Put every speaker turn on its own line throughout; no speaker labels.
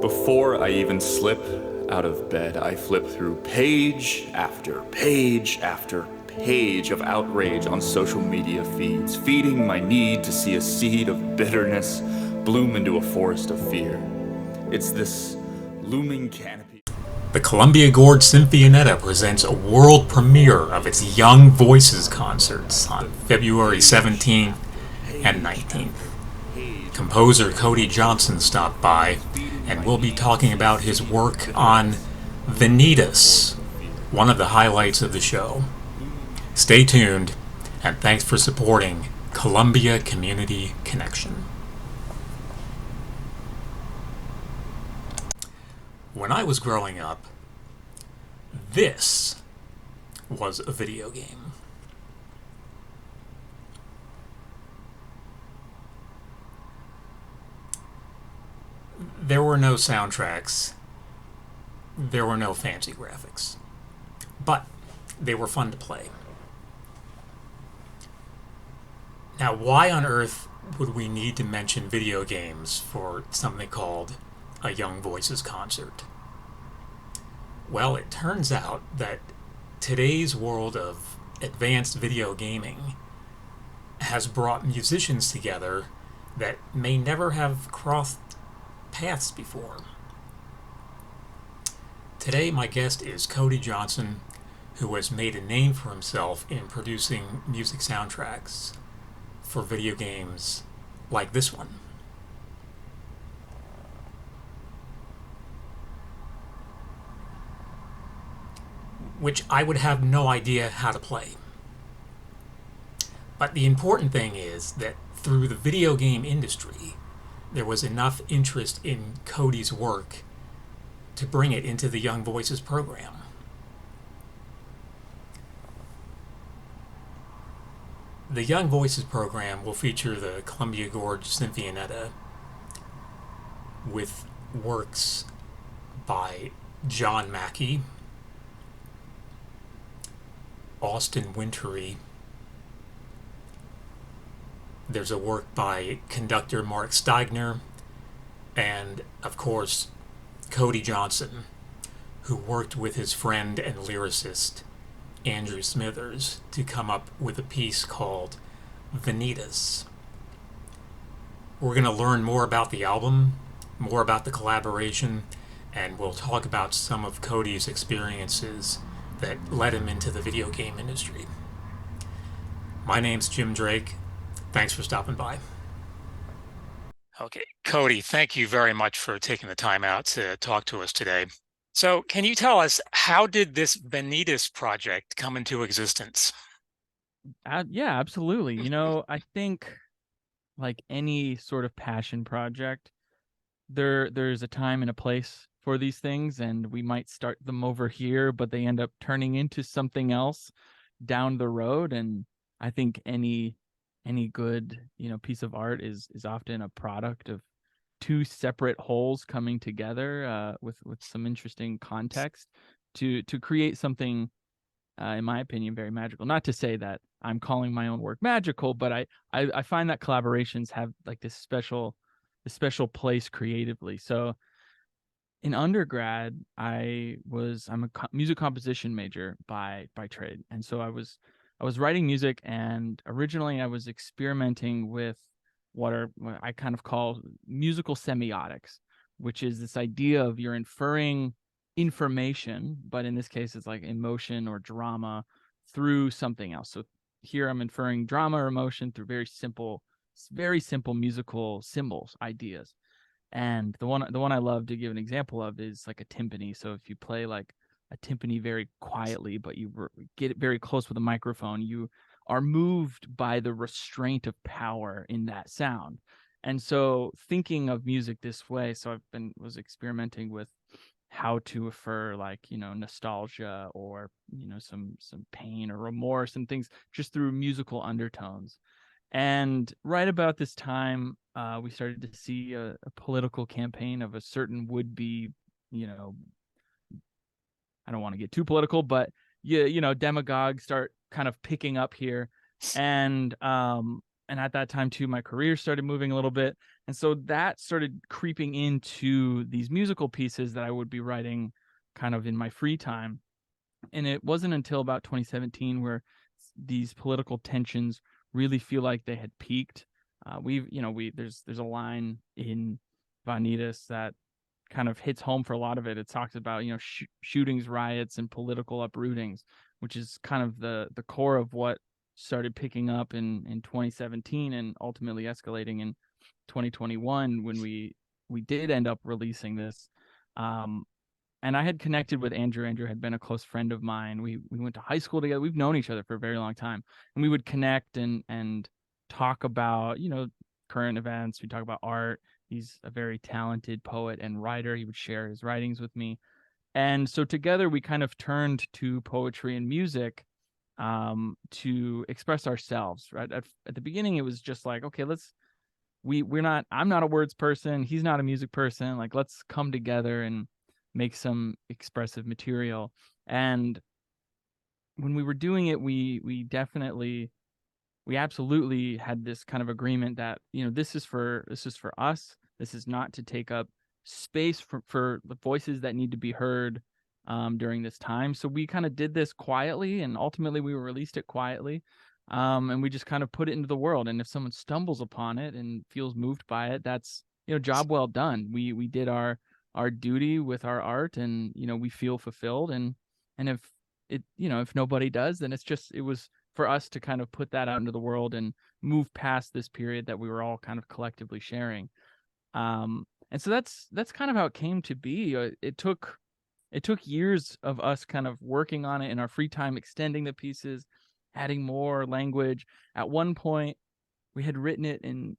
Before I even slip out of bed, I flip through page after page after page of outrage on social media feeds, feeding my need to see a seed of bitterness bloom into a forest of fear. It's this looming canopy.
The Columbia Gorge Sinfonietta presents a world premiere of its Young Voices concerts on February 17th and 19th. Composer Cody Johnson stopped by, and we'll be talking about his work on Vanitas, one of the highlights of the show. Stay tuned, and thanks for supporting Columbia Community Connection. When I was growing up, this was a video game. There were no soundtracks. There were no fancy graphics. But they were fun to play. Now, why on earth would we need to mention video games for something called a Young Voices concert? Well, it turns out that today's world of advanced video gaming has brought musicians together that may never have crossed paths before. Today, my guest is Cody Johnson, who has made a name for himself in producing music soundtracks for video games like this one. Which I would have no idea how to play. But the important thing is that through the video game industry, there was enough interest in Cody's work to bring it into the Young Voices program. The Young Voices program will feature the Columbia Gorge Sinfonietta with works by John Mackey, Austin Wintory. There's a work by conductor Mark Steigner, and of course Cody Johnson, who worked with his friend and lyricist Andrew Smithers to come up with a piece called Vanitas. We're going to learn more about the album, more about the collaboration, and we'll talk about some of Cody's experiences that led him into the video game industry. My name's Jim Drake. Thanks for stopping by. Okay, Cody, thank you very much for taking the time out to talk to us today. So can you tell us, how did this Vanitas project come into existence?
Yeah, absolutely. I think like any sort of passion project, there's a time and a place for these things, and we might start them over here, but they end up turning into something else down the road. And I think any good piece of art is often a product of two separate wholes coming together with some interesting context to create something in my opinion very magical. Not to say that I'm calling my own work magical, but I find that collaborations have like this special place creatively. So in undergrad, I'm a music composition major by trade, and so I was writing music, and originally I was experimenting with what I kind of call musical semiotics, which is this idea of you're inferring information, but in this case it's like emotion or drama through something else. So here I'm inferring drama or emotion through very simple musical symbols, ideas. And the one I love to give an example of is like a timpani. So if you play like a timpani very quietly, but you get it very close with a microphone, you are moved by the restraint of power in that sound. And so thinking of music this way, so was experimenting with how to infer like, nostalgia or, some pain or remorse and things just through musical undertones. And right about this time, we started to see a political campaign of a certain would-be, I don't want to get too political, but demagogues start kind of picking up here. And at that time too, my career started moving a little bit. And so that started creeping into these musical pieces that I would be writing kind of in my free time. And it wasn't until about 2017 where these political tensions really feel like they had peaked. There's a line in Vanitas that kind of hits home for a lot of it. It talks about shootings, riots, and political uprootings, which is kind of the core of what started picking up in 2017 and ultimately escalating in 2021 when we did end up releasing this. And I had connected with Andrew. Andrew had been a close friend of mine. We went to high school together. We've known each other for a very long time, and we would connect and talk about current events. We talk about art. He's a very talented poet and writer. He would share his writings with me, and so together we kind of turned to poetry and music to express ourselves. Right at the beginning, it was just like, okay, I'm not a words person. He's not a music person. Like, let's come together and make some expressive material. And when we were doing it, we absolutely had this kind of agreement that this is for us. This is not to take up space for the voices that need to be heard during this time. So we kind of did this quietly, and ultimately we released it quietly. And we just kind of put it into the world. And if someone stumbles upon it and feels moved by it, that's job well done. We did our duty with our art, and we feel fulfilled. And if nobody does, then it was for us to kind of put that out into the world and move past this period that we were all kind of collectively sharing. And so that's kind of how it came to be. It took years of us kind of working on it in our free time, extending the pieces, adding more language. At one point, we had written it in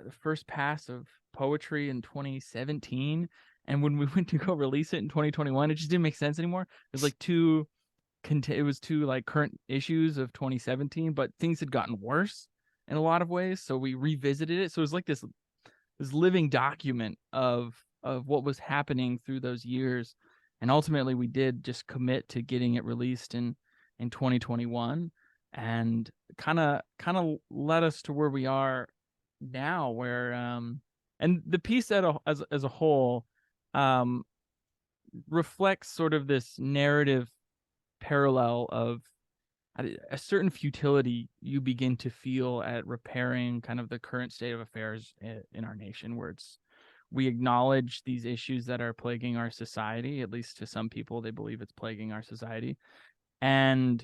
the first pass of poetry in 2017. And when we went to go release it in 2021, it just didn't make sense anymore. It was like two like current issues of 2017, but things had gotten worse in a lot of ways. So we revisited it. So it was like this living document of what was happening through those years. And ultimately we did just commit to getting it released in 2021, and kind of led us to where we are now, where and the piece as a whole reflects sort of this narrative parallel of a certain futility you begin to feel at repairing kind of the current state of affairs in our nation, where we acknowledge these issues that are plaguing our society. At least to some people, they believe it's plaguing our society, and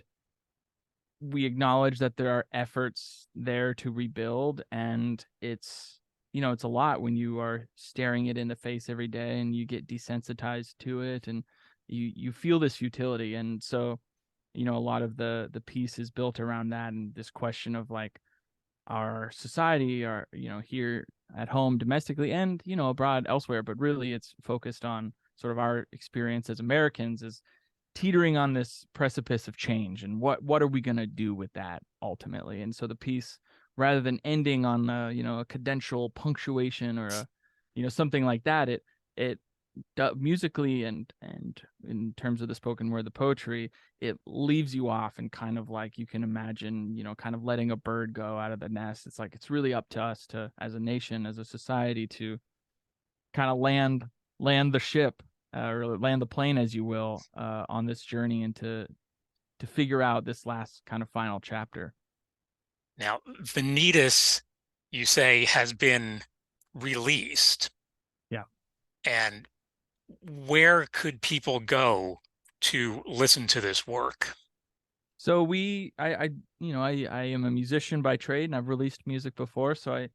we acknowledge that there are efforts there to rebuild. And it's a lot when you are staring it in the face every day and you get desensitized to it, and you feel this futility. And so a lot of the piece is built around that, and this question of like our society, our here at home domestically, and abroad elsewhere, but really it's focused on sort of our experience as Americans as teetering on this precipice of change, and what are we going to do with that ultimately. And so the piece, rather than ending on a cadential punctuation or something like that, it musically and in terms of the spoken word, the poetry, it leaves you off, and kind of like you can imagine kind of letting a bird go out of the nest. It's like it's really up to us to, as a nation, as a society, to kind of land the ship, or land the plane, as you will, on this journey, and to figure out this last kind of final chapter.
Now, Vanitas, you say, has been released.
Yeah.
And where could people go to listen to this work?
So I am a musician by trade, and I've released music before. So I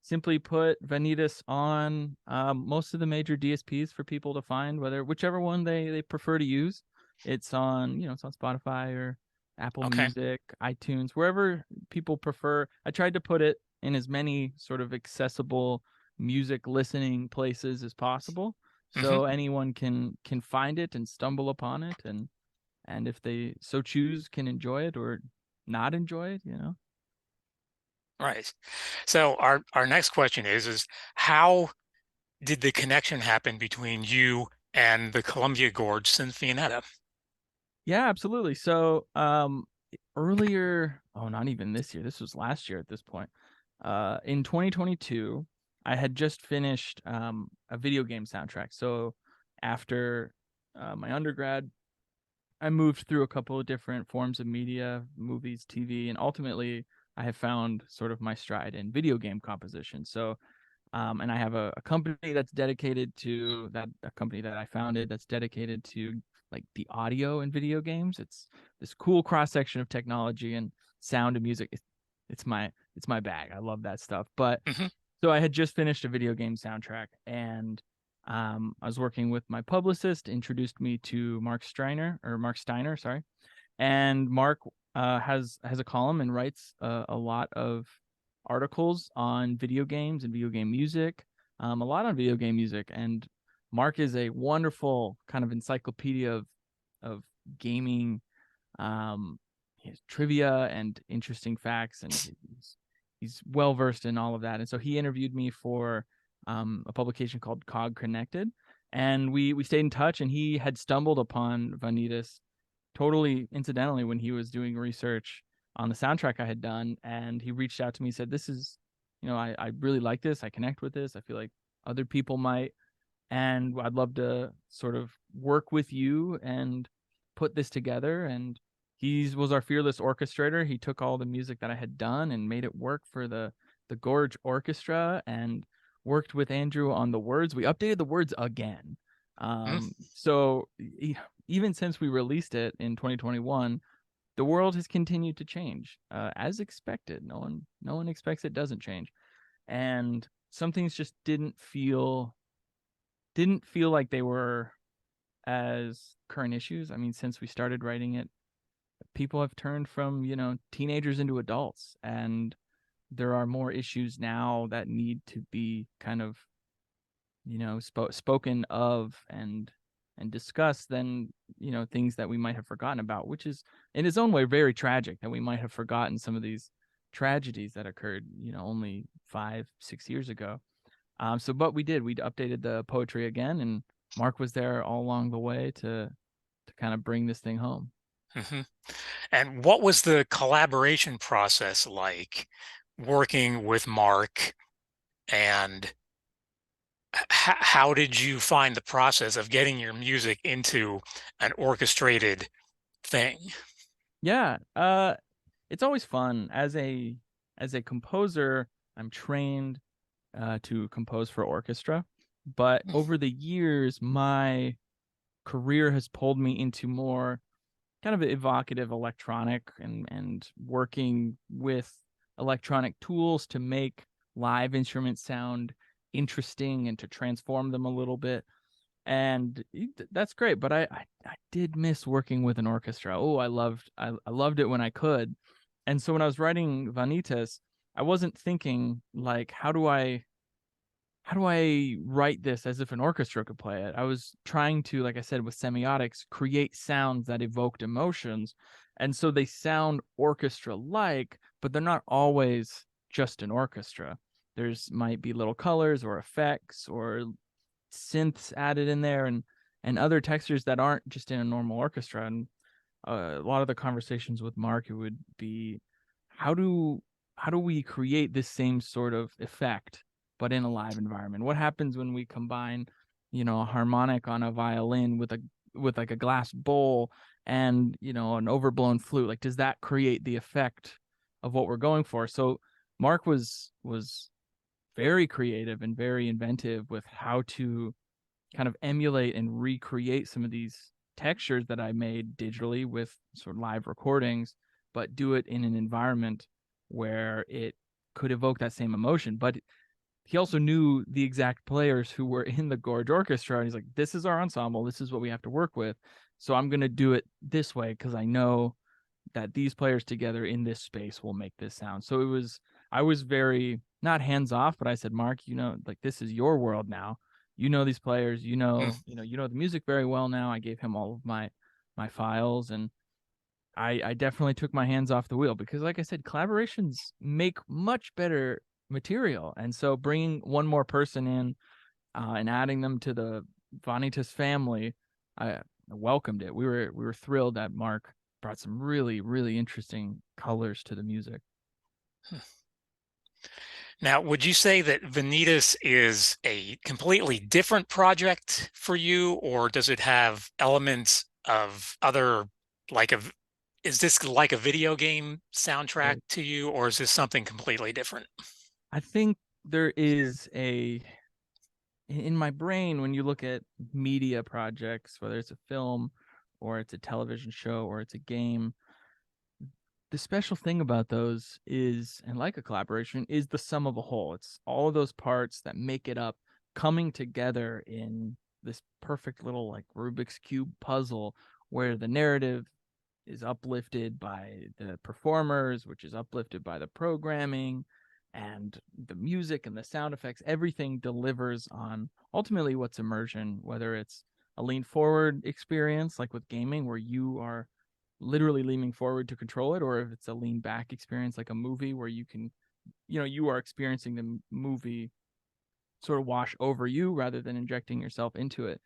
simply put Vanitas on most of the major DSPs for people to find, whichever one they prefer to use. It's on it's on Spotify or Apple Music, iTunes, wherever people prefer. I tried to put it in as many sort of accessible music listening places as possible, so anyone can find it and stumble upon it, and if they so choose, can enjoy it or not enjoy it.
Right. So our next question is how did the connection happen between you and the Columbia Gorge Sinfonietta?
Yeah, absolutely. So earlier, not even this year, this was last year at this point. In 2022, I had just finished a video game soundtrack. So after my undergrad, I moved through a couple of different forms of media, movies, TV, and ultimately I have found sort of my stride in video game composition. So, and I have a company that's dedicated to that, a company that I founded that's dedicated to like the audio in video games. It's this cool cross section of technology and sound and music. It's my bag. I love that stuff. But
Hmm.
so I had just finished a video game soundtrack, and I was working with my publicist, introduced me to Mark Steiner, sorry. And Mark has a column and writes a lot of articles on video games and video game music, a lot on video game music. And Mark is a wonderful kind of encyclopedia of gaming, um, trivia and interesting facts, and he's well versed in all of that. And so he interviewed me for a publication called Cog Connected, and we stayed in touch. And he had stumbled upon Vanitas totally incidentally when he was doing research on the soundtrack I had done, and he reached out to me, said, "This is, I really like this. I connect with this. I feel like other people might, and I'd love to sort of work with you and put this together." And he was our fearless orchestrator. He took all the music that I had done and made it work for the Gorge Orchestra, and worked with Andrew on the words. We updated the words again. So even since we released it in 2021, the world has continued to change, as expected. No one expects it doesn't change, and some things just didn't feel like they were as current issues. I mean, since we started writing it, people have turned from, teenagers into adults, and there are more issues now that need to be kind of, spoken of and discussed than, things that we might have forgotten about, which is in its own way very tragic that we might have forgotten some of these tragedies that occurred, only 5-6 years ago. But we did. We updated the poetry again, and Mark was there all along the way to kind of bring this thing home.
Hmm. And what was the collaboration process like working with Mark? And how did you find the process of getting your music into an orchestrated thing?
Yeah, it's always fun as a composer. I'm trained to compose for orchestra, but over the years, my career has pulled me into more kind of evocative electronic, and working with electronic tools to make live instruments sound interesting and to transform them a little bit. And that's great, but I did miss working with an orchestra. Oh, I loved it when I could. And so when I was writing Vanitas, I wasn't thinking like, how do I write this as if an orchestra could play it? I was trying to, like I said, with semiotics, create sounds that evoked emotions. And so they sound orchestra like, but they're not always just an orchestra. There's might be little colors or effects or synths added in there, and other textures that aren't just in a normal orchestra. And a lot of the conversations with Mark, it would be, how do how do we create this same sort of effect but in a live environment? What happens when we combine, a harmonic on a violin with like a glass bowl and, an overblown flute? Like, does that create the effect of what we're going for? So Mark was very creative and very inventive with how to kind of emulate and recreate some of these textures that I made digitally with sort of live recordings, but do it in an environment where it could evoke that same emotion. But he also knew the exact players who were in the Gorge Orchestra, and he's like, "This is our ensemble. This is what we have to work with. So I'm going to do it this way because I know that these players together in this space will make this sound." So I was very not hands off, but I said, "Mark, like, this is your world now. You know these players. You know the music very well now." I gave him all of my files, and I definitely took my hands off the wheel because, like I said, collaborations make much better material. And so bringing one more person in, and adding them to the Vanitas family, I welcomed it. We were thrilled that Mark brought some really, really interesting colors to the music.
Now, would you say that Vanitas is a completely different project for you, or does it have elements of other, like a, is this like a video game soundtrack
Right.
to you, or is this something completely different?
I think there is in my brain, when you look at media projects, whether it's a film or it's a television show or it's a game, the special thing about those is, and like a collaboration, is the sum of a whole. It's all of those parts that make it up coming together in this perfect little like Rubik's Cube puzzle where the narrative is uplifted by the performers, which is uplifted by the programming and the music and the sound effects. Everything delivers on ultimately what's immersion, whether it's a lean forward experience like with gaming where you are literally leaning forward to control it, or if it's a lean back experience like a movie where you can, you are experiencing the movie sort of wash over you rather than injecting yourself into it.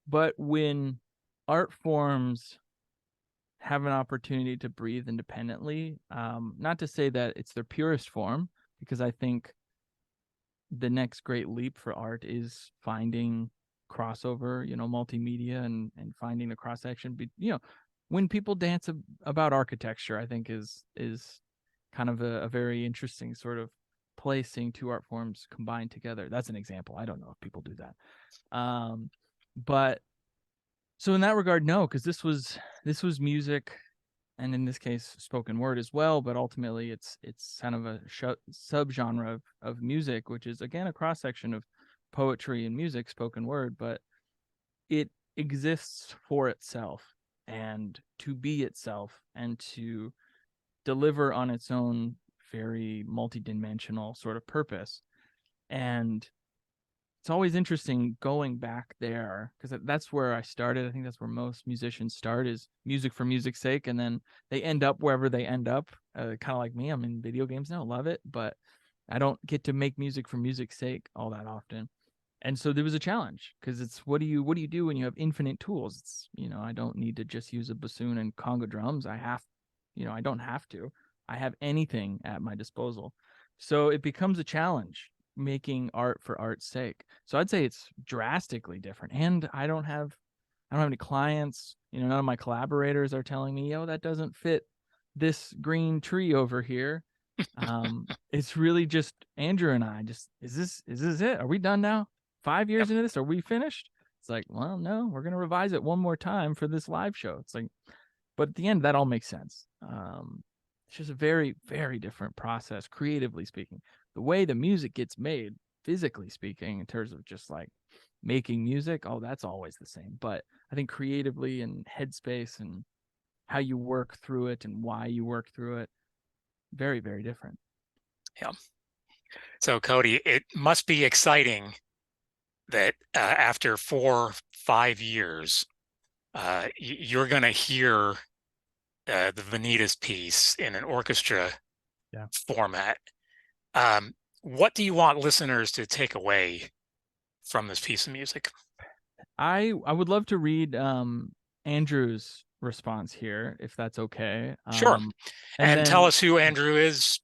But when art forms have an opportunity to breathe independently, not to say that it's their purest form, because I think the next great leap for art is finding crossover, multimedia and finding the cross section. When people dance about architecture, I think is kind of a very interesting sort of place seeing two art forms combined together. That's an example. I don't know if people do that. But so in that regard, no, because this was music, and in this case spoken word as well, but ultimately it's kind of a subgenre of music, which is again a cross section of poetry and music, spoken word, but it exists for itself and to be itself and to deliver on its own very multidimensional sort of purpose. And it's always interesting going back there because that's where I started. I think that's where most musicians start, is music for music's sake, and then they end up wherever they end up. Kind of like me, I'm in video games now, love it, but I don't get to make music for music's sake all that often. And so there was a challenge because it's what do you do when you have infinite tools? It's, I don't need to just use a bassoon and conga drums. I don't have to. I have anything at my disposal. So it becomes a challenge making art for art's sake. So I'd say it's drastically different. And I don't have any clients. None of my collaborators are telling me, yo, that doesn't fit this green tree over here. It's really just Andrew and I. Just is this it? Are we done now? 5 years
Yep.
into this, are we finished? It's like, well, no, we're gonna revise it one more time for this live show. It's like, but at the end, that all makes sense. It's just a very, very different process, creatively speaking. The way the music gets made, physically speaking, in terms of just like making music, oh, that's always the same. But I think creatively and headspace and how you work through it and why you work through it, very, very different.
Yeah. So, Cody, it must be exciting that after 4, 5 years, you're going to hear the Vanitas piece in an orchestra
Yeah.
format. What do you want listeners to take away from this piece of music?
I would love to read Andrew's response here, if that's okay.
Sure.
And
And tell
then
us who Andrew is.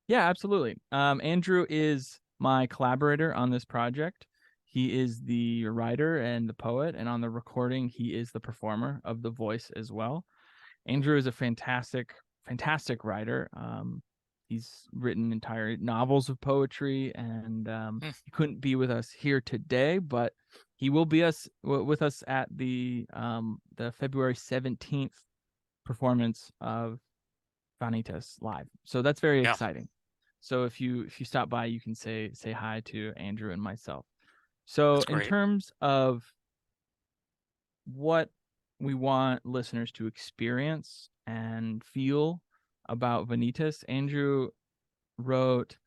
yeah, absolutely. Andrew is my collaborator on this project. He is the writer and the poet, and on the recording, he is the performer of the voice as well. Andrew is a fantastic, fantastic writer. He's written entire novels of poetry, and
Hmm.
he couldn't be with us here today, but he will be with us at the February 17th performance of Vanitas live. So that's very
Yeah,
exciting. So if you stop by, you can say hi to Andrew and myself. So
that's
in
great.
terms of what we want listeners to experience and feel about Vanitas, Andrew wrote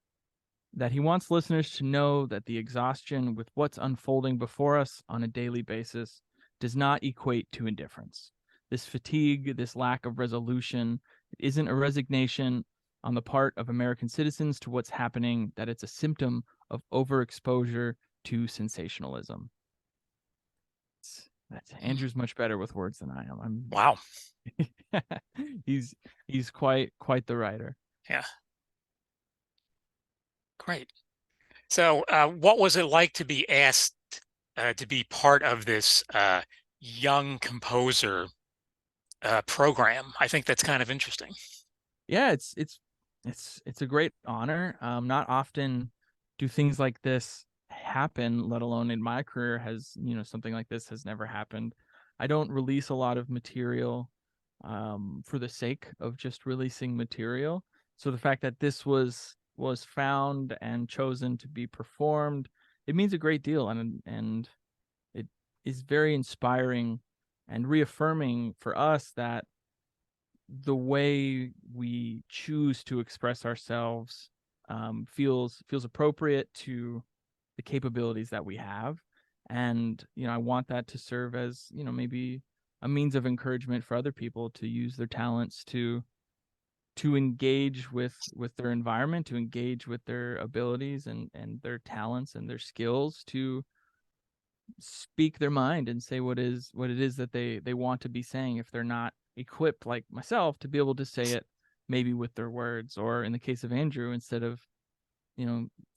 that he wants listeners to know that the exhaustion with what's unfolding before us on a daily basis does not equate to indifference. This fatigue, this lack of resolution, it isn't a resignation on the part of American citizens to what's happening, that it's a symptom of overexposure to sensationalism. That's Andrew's much better with words than I am.
Wow.
He's quite the writer.
Yeah. Great. So, what was it like to be asked to be part of this young composer program? I think that's kind of interesting.
Yeah, it's a great honor. Not often do things like this happen, let alone in my career has, something like this has never happened. I don't release a lot of material for the sake of just releasing material. So the fact that this was found and chosen to be performed, it means a great deal, and it is very inspiring and reaffirming for us that the way we choose to express ourselves feels appropriate to the capabilities that we have. And I want that to serve as maybe a means of encouragement for other people to use their talents to engage with their environment, to engage with their abilities and their talents and their skills, to speak their mind and say what it is that they want to be saying, if they're not equipped like myself to be able to say it maybe with their words, or in the case of Andrew, instead of,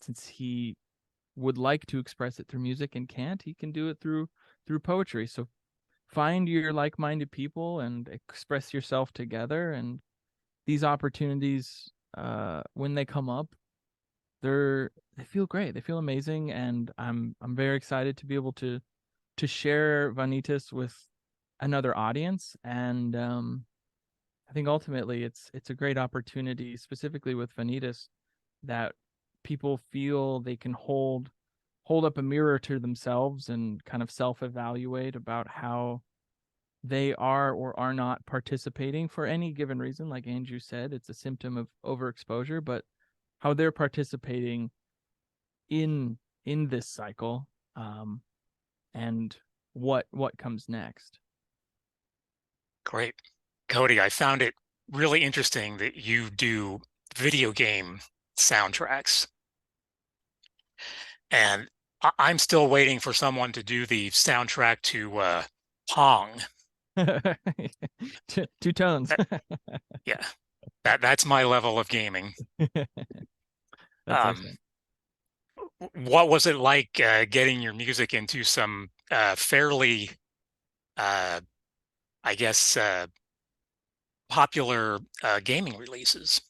since he would like to express it through music and can't, he can do it through poetry. So find your like-minded people and express yourself together, and these opportunities, when they come up, they feel great, they feel amazing, and I'm very excited to be able to share Vanitas with another audience. And I think ultimately it's a great opportunity, specifically with Vanitas, that people feel they can hold up a mirror to themselves and kind of self-evaluate about how they are or are not participating for any given reason. Like Andrew said, it's a symptom of overexposure, but how they're participating in this cycle, and what comes next.
Great. Cody, I found it really interesting that you do video game soundtracks. And I'm still waiting for someone to do the soundtrack to Pong.
Two tones.
That, yeah, that's my level of gaming.
That's
Um,
excellent.
what was it like getting your music into some fairly, uh, I guess, popular gaming releases?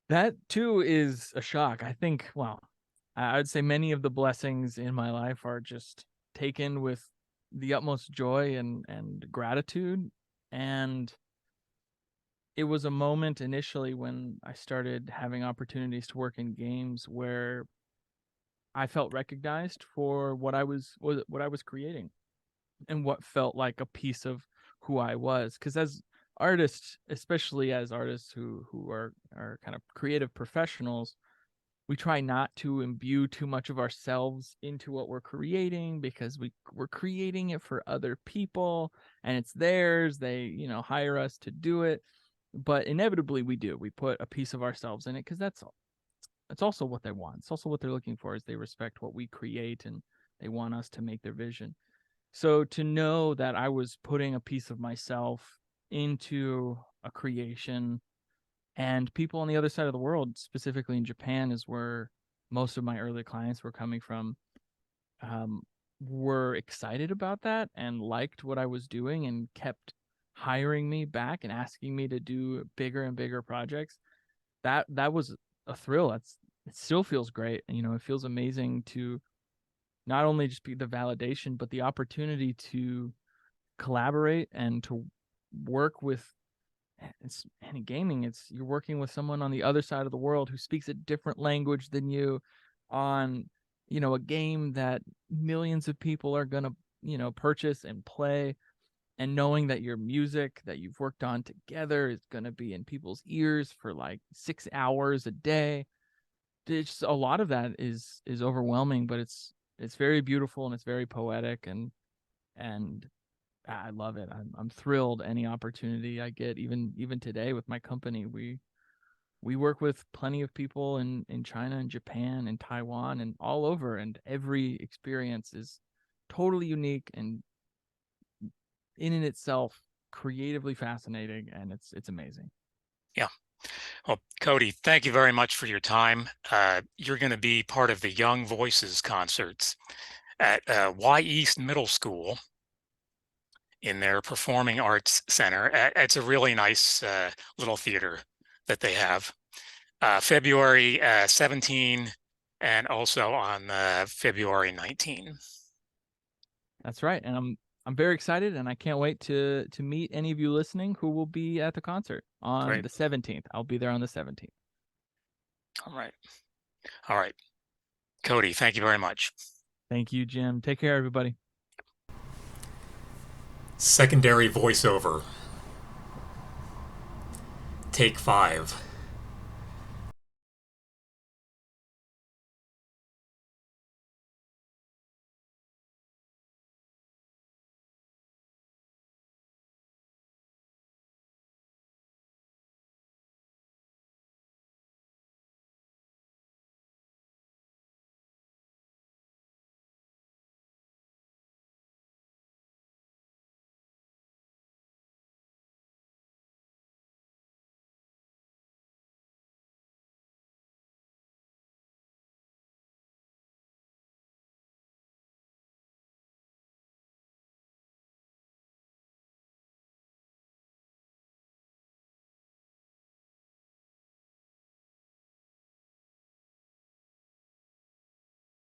That too is a shock. I think, well, I would say many of the blessings in my life are just taken with the utmost joy and gratitude. And it was a moment initially when I started having opportunities to work in games where I felt recognized for what I was creating, and what felt like a piece of who I was. Because as artists, especially as artists who are kind of creative professionals, we try not to imbue too much of ourselves into what we're creating, because we're creating it for other people and it's theirs. They, hire us to do it. But inevitably we put a piece of ourselves in it, because that's also what they want. It's also what they're looking for, is they respect what we create and they want us to make their vision. So to know that I was putting a piece of myself into a creation, and people on the other side of the world, specifically in Japan, is where most of my early clients were coming from, um, were excited about that and liked what I was doing and kept hiring me back and asking me to do bigger and bigger projects. That was a thrill. It still feels great. It feels amazing to not only just be the validation, but the opportunity to collaborate and to work with. And in gaming, it's you're working with someone on the other side of the world who speaks a different language than you, on a game that millions of people are going to purchase and play, and knowing that your music that you've worked on together is going to be in people's ears for like 6 hours a day. It's just, a lot of that is overwhelming, but it's very beautiful and it's very poetic, and I love it. I'm thrilled any opportunity I get. Even today with my company, we work with plenty of people in China and Japan and Taiwan and all over, and every experience is totally unique and in itself creatively fascinating, and it's amazing.
Yeah. Well, Cody, thank you very much for your time. You're going to be part of the Young Voices concerts at Y East Middle School in their Performing Arts Center. It's a really nice little theater that they have. February 17 and also on February 19.
That's right. And I'm very excited, and I can't wait to meet any of you listening who will be at the concert on
Great.
the 17th. I'll be there on the 17th.
All right. All right. Cody, thank you very much.
Thank you, Jim. Take care, everybody.
Secondary voiceover. Take 5.